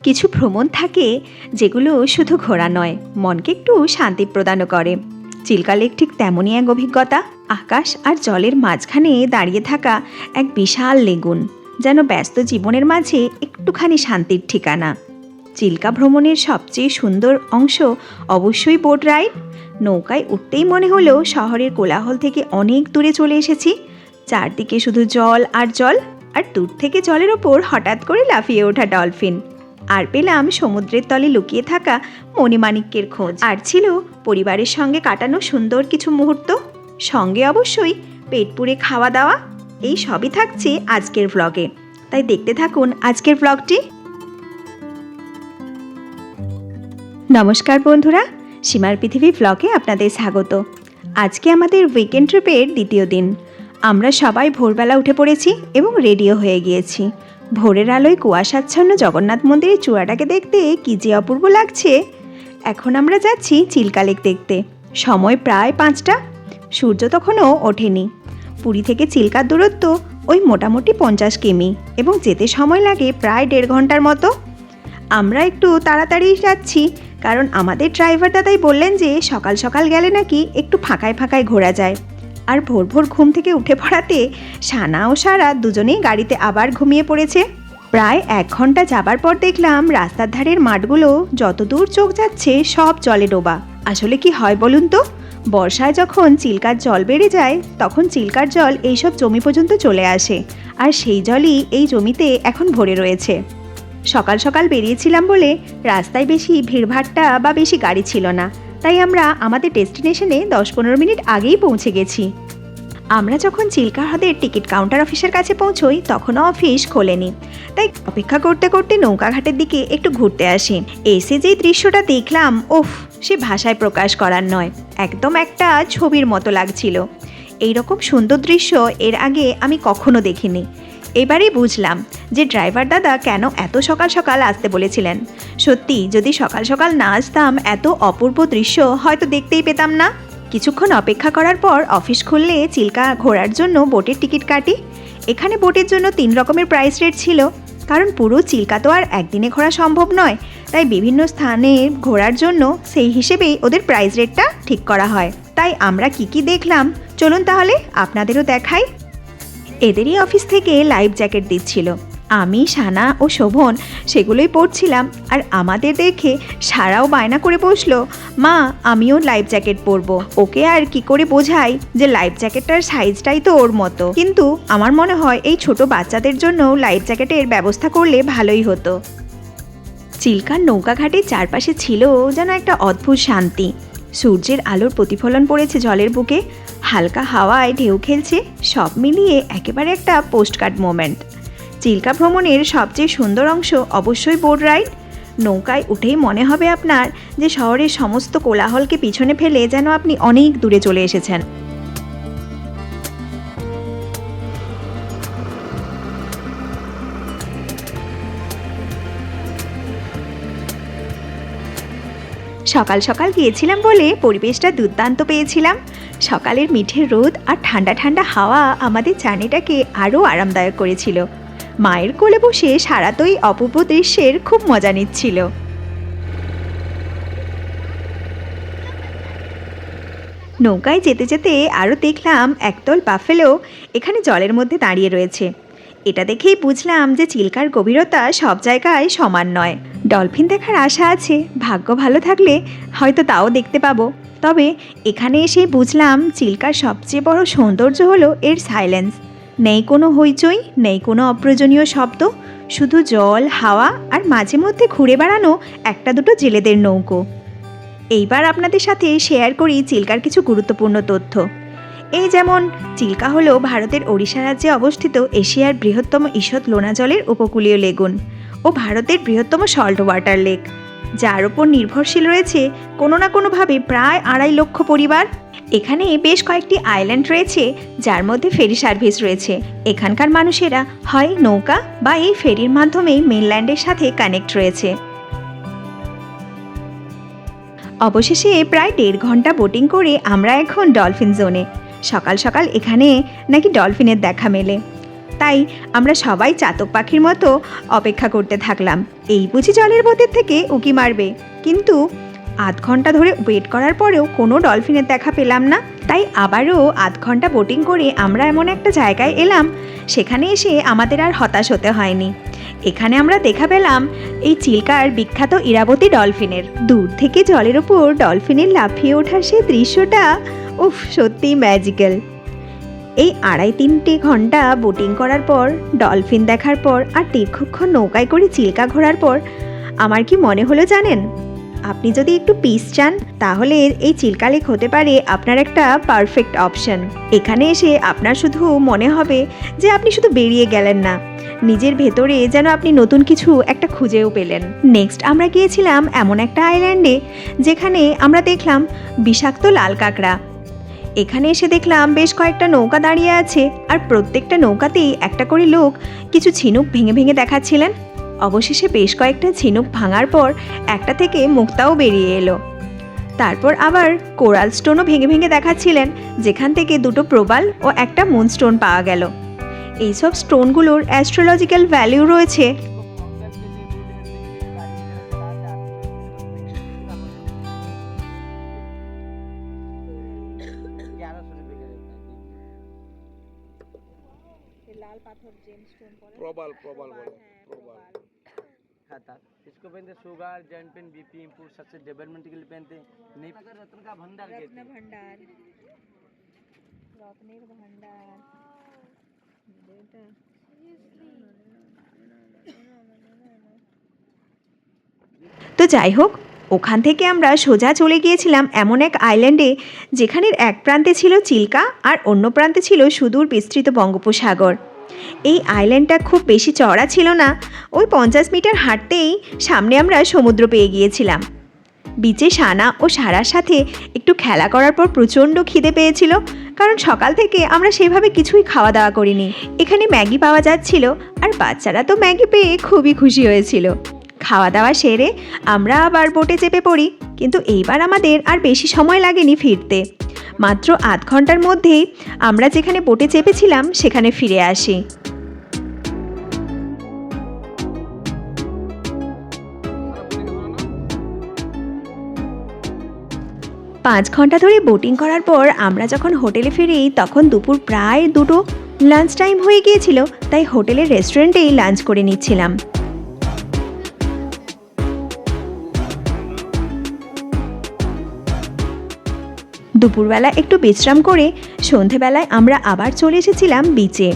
কিছু ভ্রমণ থাকে যেগুলো শুধু ঘোরা নয়, মনকে একটু শান্তি প্রদানও করে। চিল্কা লেক ঠিক তেমনই এক অভিজ্ঞতা। আকাশ আর জলের মাঝখানে দাঁড়িয়ে থাকা এক বিশাল লেগুন, যেন ব্যস্ত জীবনের মাঝে একটুখানি শান্তির ঠিকানা। চিল্কা ভ্রমণের সবচেয়ে সুন্দর অংশ অবশ্যই বোট রাইড। নৌকায় উঠতেই মনে হলো শহরের কোলাহল থেকে অনেক দূরে চলে এসেছি। চারদিকে শুধু জল আর জল, আর দূর থেকে জলের ওপর হঠাৎ করে লাফিয়ে ওঠা ডলফিন। আর পেলাম সমুদ্রের তলে লুকিয়ে থাকা মণিমাণিক্যের খোঁজ। আর ছিল পরিবারের সঙ্গে কাটানো সুন্দর কিছু মুহূর্ত, সঙ্গে অবশ্যই পেট পুড়ে খাওয়া দাওয়া। এই সবই থাকছে আজকের ব্লগে, তাই দেখতে থাকুন আজকের ব্লগটি। নমস্কার বন্ধুরা, সীমার পৃথিবী ব্লগে আপনাদের স্বাগত। আজকে আমাদের উইকেন্ড ট্রিপের দ্বিতীয় দিন। আমরা সবাই ভোরবেলা উঠে পড়েছি এবং রেডিও হয়ে গিয়েছি। ভোরের আলোয় কুয়াশাচ্ছন্ন জগন্নাথ মন্দিরের চূড়াটাকে দেখতে কী যে অপূর্ব লাগছে। এখন আমরা যাচ্ছি চিল্কা লেক দেখতে। সময় প্রায় 5টা, সূর্য তখনও ওঠেনি। পুরী থেকে চিল্কার দূরত্ব ওই মোটামুটি 50 কিমি এবং যেতে সময় লাগে প্রায় 1.5 ঘন্টার মতো। আমরা একটু তাড়াতাড়ি যাচ্ছি, কারণ আমাদের ড্রাইভার দাদাই বললেন যে সকাল সকাল গেলে নাকি একটু ফাঁকায় ফাঁকায় ঘোরা যায়। আর ভোর ভোর ঘুম থেকে উঠে পড়াতে সানা ও সারা দুজনেই গাড়িতে আবার ঘুমিয়ে পড়েছে। প্রায় 1 ঘন্টা যাবার পর দেখলাম রাস্তার ধারের মাঠগুলো যতদূর চোখ যাচ্ছে সব জলে ডোবা। আসলে কি হয় বলুন তো, বর্ষায় যখন চিল্কার জল বেড়ে যায় তখন চিল্কার জল এইসব জমি পর্যন্ত চলে আসে, আর সেই জলই এই জমিতে এখন ভরে রয়েছে। সকাল সকাল বেরিয়েছিলাম বলে রাস্তায় বেশি ভিড়ভাট্টা বা বেশি গাড়ি ছিল না, তাই আমরা আমাদের ডেস্টিনেশনে 10-15 মিনিট আগেই পৌঁছে গেছি। আমরা যখন চিল্কা হ্রদের টিকিট কাউন্টার অফিসের কাছে পৌঁছই তখনও অফিস খোলেনি, তাই অপেক্ষা করতে করতে নৌকাঘাটের দিকে একটু ঘুরতে আসি। এসে যেই দৃশ্যটা দেখলাম, ওফ, সে ভাষায় প্রকাশ করার নয়, একদম একটা ছবির মতো লাগছিল। এইরকম সুন্দর দৃশ্য এর আগে আমি কখনো দেখিনি। এবারেই বুঝলাম যে ড্রাইভার দাদা কেন এত সকাল সকাল আসতে বলেছিলেন। সত্যি, যদি সকাল সকাল না আসতাম এত অপূর্ব দৃশ্য হয়তো দেখতেই পেতাম না। কিছুক্ষণ অপেক্ষা করার পর অফিস খুললে চিল্কা ঘোরার জন্য বোটের টিকিট কাটি। এখানে বোটের জন্য 3 রকমের প্রাইস রেট ছিল, কারণ পুরো চিল্কা তো আর একদিনে ঘোরা সম্ভব নয়, তাই বিভিন্ন স্থানে ঘোরার জন্য সেই হিসেবেই ওদের প্রাইস রেটটা ঠিক করা হয়। তাই আমরা কি দেখলাম চলুন তাহলে আপনাদেরও দেখাই। এদেরই অফিস থেকে লাইফ জ্যাকেট দিচ্ছিল। আমি, সানা ও শোভন সেগুলোই পরছিলাম, আর আমাদের দেখে সারাও বায়না করে বসলো, মা আমিও লাইফ জ্যাকেট পরবো। ওকে আর কি করে বোঝাই যে লাইফ জ্যাকেটটার সাইজটাই তো ওর মতো, কিন্তু আমার মনে হয় এই ছোট বাচ্চাদের জন্য লাইফ জ্যাকেটের ব্যবস্থা করলে ভালোই হতো। চিল্কার নৌকাঘাটের চারপাশে ছিল যেন একটা অদ্ভুত শান্তি। সূর্যের আলোর প্রতিফলন পড়েছে জলের বুকে, হালকা হাওয়ায় ঢেউ খেলছে, সব মিলিয়ে একেবারে একটা পোস্টকার্ড মোমেন্ট। চিল্কা ভ্রমণের সবচেয়ে সুন্দর অংশ অবশ্যই বোট রাইড। নৌকায় উঠেই মনে হবে আপনার যে শহরের সমস্ত কোলাহলকে পিছনে ফেলে যেন আপনি অনেক দূরে চলে এসেছেন। সকাল সকাল গিয়েছিলাম বলে পরিবেশটা দুর্দান্ত পেয়েছিলাম। সকালের মিঠে রোদ আর ঠান্ডা ঠান্ডা হাওয়া আমাদের জার্নিটাকে আরও আরামদায়ক করেছিল। মায়ের কোলে বসে সারা তো এই অপূর্ব দৃশ্যের খুব মজা নিচ্ছিল। নৌকায় যেতে যেতে আরও দেখলাম একদল বাফেলো এখানে জলের মধ্যে দাঁড়িয়ে রয়েছে। এটা দেখেই বুঝলাম যে চিল্কার গভীরতা সব জায়গায় সমান নয়। ডলফিন দেখার আশা আছে, ভাগ্য ভালো থাকলে হয়তো তাও দেখতে পাবো। তবে এখানে এসে বুঝলাম চিল্কার সবচেয়ে বড় সৌন্দর্য হলো এর সাইলেন্স। নেই কোনো হইচই, নেই কোনো অপ্রয়োজনীয় শব্দ, শুধু জল, হাওয়া আর মাঝে মধ্যে ঘুরে বেড়ানো 1-2 জেলেদের নৌকো। এইবার আপনাদের সাথে শেয়ার করি চিল্কার কিছু গুরুত্বপূর্ণ তথ্য। এই যেমন চিল্কা হলো ভারতের ওড়িশা রাজ্যে অবস্থিত এশিয়ার বৃহত্তম ঈষৎ লোনা জলের উপকূলীয় লেগুন ও ভারতের বৃহত্তম সল্ট ওয়াটার লেক, যার ওপর নির্ভরশীল রয়েছে কোনো না কোনোভাবে প্রায় 2.5 লক্ষ পরিবার। এখানে বেশ কয়েকটি আইল্যান্ড রয়েছে, যার মধ্যে ফেরি সার্ভিস রয়েছে। এখানকার মানুষেরা হয় নৌকা বা এই ফেরির মাধ্যমেই মেনল্যান্ডের সাথে কানেক্ট রয়েছে। অবশেষে প্রায় 1.5 ঘন্টা বোটিং করে আমরা এখন ডলফিন জোনে। সকাল সকাল এখানে নাকি ডলফিনের দেখা মেলে। তাই আমরা সবাই চাতক পাখির মতো অপেক্ষা করতে থাকলাম, এই বুঝি জলের ভেতর থেকে উঁকি মারবে। কিন্তু আধ ঘন্টা ধরে ওয়েট করার পরেও কোনো ডলফিনের দেখা পেলাম না। তাই আবারও আধ ঘন্টা বোটিং করে আমরা এমন একটা জায়গায় এলাম, সেখানে এসে আমাদের আর হতাশ হতে হয়নি। এখানে আমরা দেখা পেলাম এই চিল্কার বিখ্যাত ইরাবতী ডলফিনের। দূর থেকে জলের ওপর ডলফিনের লাফিয়ে ওঠার সেই দৃশ্যটা উফ, সত্যিই ম্যাজিক্যাল। এই 2.5-3 ঘন্টা বোটিং করার পর, ডলফিন দেখার পর আর দীর্ঘক্ষণ নৌকায় করে চিল্কা ঘোরার পর আমার কি মনে হলো জানেন? আপনি যদি একটু পিস চান তাহলে এই চিল্কা লেক হতে পারে আপনার একটা পারফেক্ট অপশন। এখানে এসে আপনার শুধু মনে হবে যে আপনি শুধু বেরিয়ে গেলেন না, নিজের ভেতরে যেন আপনি নতুন কিছু একটা খুঁজেও পেলেন। নেক্সট আমরা গিয়েছিলাম এমন একটা আইল্যান্ডে যেখানে আমরা দেখলাম বিষাক্ত লাল কাঁকড়া। এখানে এসে দেখলাম বেশ কয়েকটা নৌকা দাঁড়িয়ে আছে, আর প্রত্যেকটা নৌকাতেই একটা করে লোক কিছু ঝিনুক ভেঙে ভেঙে দেখাচ্ছিলেন। অবশেষে বেশ কয়েকটা ঝিনুক ভাঙার পর একটা থেকে মুক্তাও বেরিয়ে এলো। তারপর আবার কোরাল স্টোনও ভেঙে ভেঙে দেখাচ্ছিলেন, যেখান থেকে 2টো প্রবাল ও একটা মুন স্টোন পাওয়া গেল। এইসব স্টোনগুলোর অ্যাস্ট্রোলজিক্যাল ভ্যালু রয়েছে। लाल पाथर जेमस्टोन प्रबल प्रबल प्रबल खाता इसको पहनते sugar joint pain BP improve सबसे डेवलपमेंट के लिए पहनते नीप रत्न का भंडार रत्न भंडार रत्नेर भंडार बेटा তো যাই হোক, ওখান থেকে আমরা সোজা চলে গিয়েছিলাম এমন এক আইল্যান্ডে যেখানের এক প্রান্তে ছিল চিল্কা আর অন্য প্রান্তে ছিল সুদূর বিস্তৃত বঙ্গোপসাগর। এই আইল্যান্ডটা খুব বেশি চওড়া ছিল না, ওই 50 মিটার হাঁটতেই সামনে আমরা সমুদ্র পেয়ে গিয়েছিলাম। বিচে সানা ও সারার সাথে একটু খেলা করার পর প্রচণ্ড খিদে পেয়েছিল, কারণ সকাল থেকে আমরা সেভাবে কিছুই খাওয়া দাওয়া করিনি। এখানে ম্যাগি পাওয়া যাচ্ছিল, আর বাচ্চারা তো ম্যাগি পেয়ে খুবই খুশি হয়েছিল। খাওয়া দাওয়া সেরে আমরা আবার বোটে চেপে পড়ি, কিন্তু এইবার আমাদের আর বেশি সময় লাগেনি ফিরতে। মাত্র আধ ঘন্টার মধ্যেই আমরা যেখানে বোটে চেপেছিলাম সেখানে ফিরে আসি। পাঁচ ঘন্টা ধরে বোটিং করার পর আমরা যখন হোটেলে ফিরি তখন দুপুর প্রায় 2টো। লাঞ্চ টাইম হয়ে গিয়েছিল, তাই হোটেলের রেস্টুরেন্টেই লাঞ্চ করে নিচ্ছিলাম। দুপুরবেলা একটু বিশ্রাম করে সন্ধেবেলায় আমরা আবার চলে এসেছিলাম বিচে।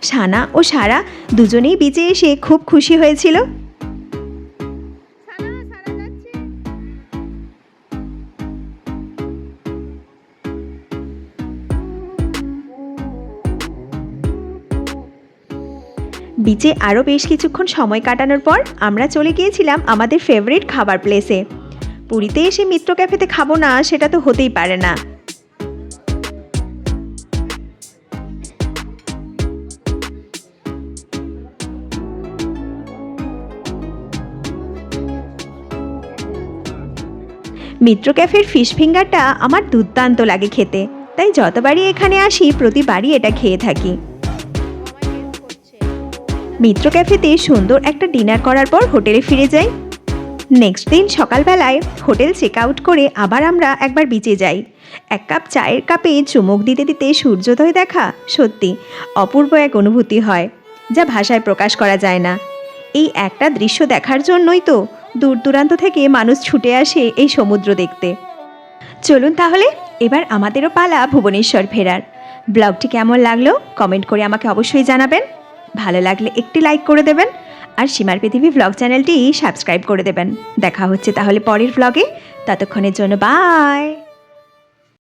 সানা ও সারা দুজনেই বিচে এসে খুব খুশি হয়েছিল। বিচে আরও বেশ কিছুক্ষণ সময় কাটানোর পর আমরা চলে গিয়েছিলাম আমাদের ফেভারিট খাবার প্লেসে। পুরীতে এসে মিত্র ক্যাফেতে খাবো না সেটা তো হতেই পারে না। মিত্র ক্যাফের ফিশ ফিঙ্গারটা আমার দুর্দান্ত লাগে খেতে, তাই যতবারই এখানে আসি প্রতিবারই এটা খেয়ে থাকি। মিত্র ক্যাফেতে সুন্দর একটা ডিনার করার পর হোটেলে ফিরে যাই। নেক্সট দিন সকালবেলায় হোটেল চেক আউট করে আবার আমরা একবার বিচে যাই। এক কাপ চায়ের কাপে চুমুক দিতে দিতে সূর্যোদয় দেখা সত্যি অপূর্ব এক অনুভূতি হয়, যা ভাষায় প্রকাশ করা যায় না। এই একটা দৃশ্য দেখার জন্যই তো দূর দূরান্ত থেকে মানুষ ছুটে আসে এই সমুদ্র দেখতে। চলুন তাহলে এবার আমাদেরও পালা ভুবনেশ্বর ফেরার। ব্লগটি কেমন লাগলো কমেন্ট করে আমাকে অবশ্যই জানাবেন। ভালো লাগলে একটি লাইক করে দেবেন, আর সীমার পৃথিবী ভ্লগ চ্যানেলটি সাবস্ক্রাইব করে দেবেন। দেখা হচ্ছে তাহলে পরের ভ্লগে, ততক্ষণের জন্য বাই।